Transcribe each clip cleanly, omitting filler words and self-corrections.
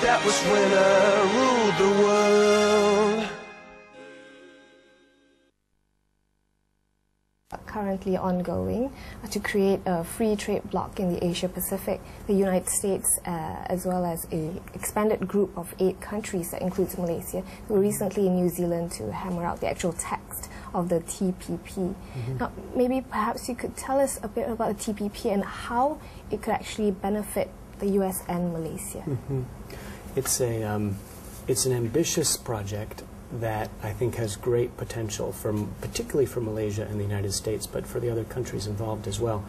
That was when I ruled the world. Currently ongoing to create a free trade bloc in the Asia Pacific. The United States, as well as an expanded group of 8 countries that includes Malaysia, who were recently in New Zealand to hammer out the actual text of the TPP. Now, maybe perhaps you could tell us a bit about the TPP and how it could actually benefit the US and Malaysia. It's an ambitious project that I think has great potential, particularly for Malaysia and the United States, but for the other countries involved as well.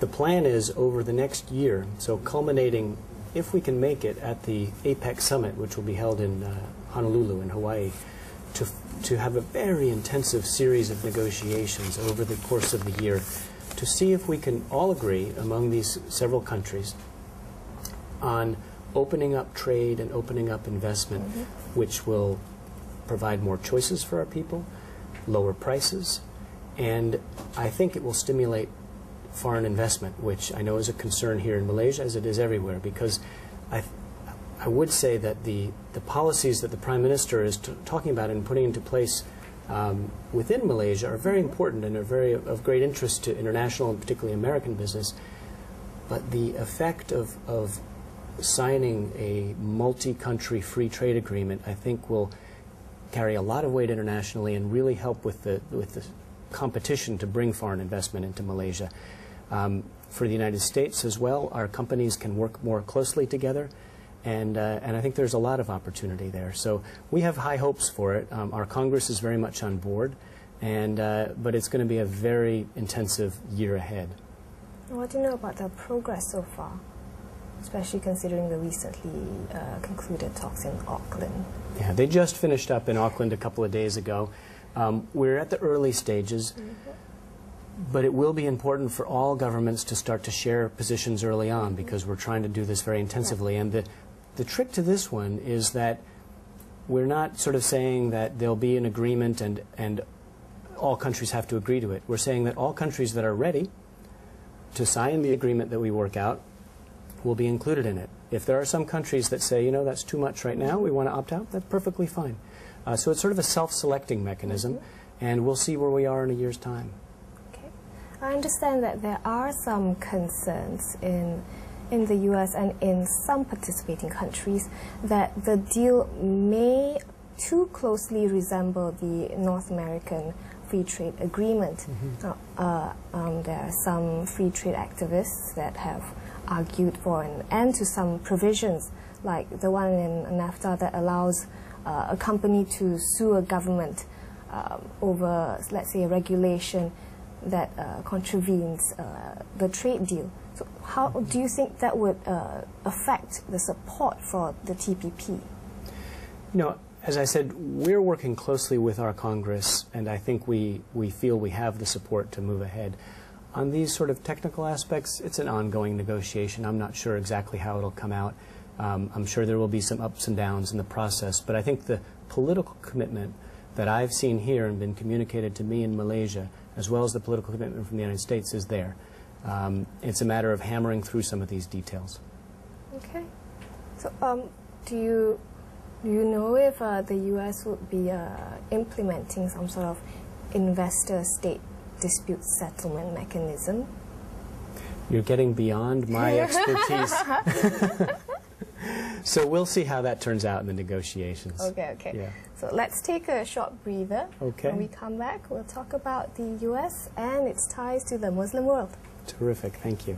The plan is over the next year, so culminating, if we can make it, at the APEC summit, which will be held in Honolulu in Hawaii, to have a very intensive series of negotiations over the course of the year to see if we can all agree among these several countries on opening up trade and opening up investment, which will provide more choices for our people, lower prices, and I think it will stimulate foreign investment, which I know is a concern here in Malaysia as it is everywhere, because I would say that the policies that the Prime Minister is talking about and putting into place within Malaysia are very important and are very of great interest to international and particularly American business, but the effect of signing a multi-country free trade agreement, I think, will carry a lot of weight internationally and really help with the competition to bring foreign investment into Malaysia. For the United States as well, our companies can work more closely together, and I think there's a lot of opportunity there. So we have high hopes for it. Our Congress is very much on board, but it's going to be a very intensive year ahead. What do you know about the progress so far, especially considering the recently concluded talks in Auckland? Yeah, they just finished up in Auckland a couple of days ago. We're at the early stages, but it will be important for all governments to start to share positions early on, because we're trying to do this very intensively. And the trick to this one is that we're not sort of saying that there'll be an agreement and all countries have to agree to it. We're saying that all countries that are ready to sign the agreement that we work out will be included in it. If there are some countries that say, you know, that's too much right now, we want to opt out, that's perfectly fine. So it's sort of a self-selecting mechanism, and we'll see where we are in a year's time. Okay. I understand that there are some concerns in the US and in some participating countries that the deal may too closely resemble the North American Free Trade Agreement. There are some free trade activists that have argued for an end to some provisions, like the one in NAFTA that allows a company to sue a government over, let's say, a regulation that contravenes the trade deal. So how do you think that would affect the support for the TPP? You know, as I said, we're working closely with our Congress, and I think we feel we have the support to move ahead. On these sort of technical aspects, it's an ongoing negotiation. I'm not sure exactly how it'll come out. I'm sure there will be some ups and downs in the process, but I think the political commitment that I've seen here and been communicated to me in Malaysia, as well as the political commitment from the United States, is there. It's a matter of hammering through some of these details. Okay. So do you know if the U.S. would be implementing some sort of investor-state dispute settlement mechanism? You're getting beyond my expertise. So we'll see how that turns out in the negotiations. Okay. Yeah. So let's take a short breather. Okay. When we come back, we'll talk about the U.S. and its ties to the Muslim world. Terrific. Thank you.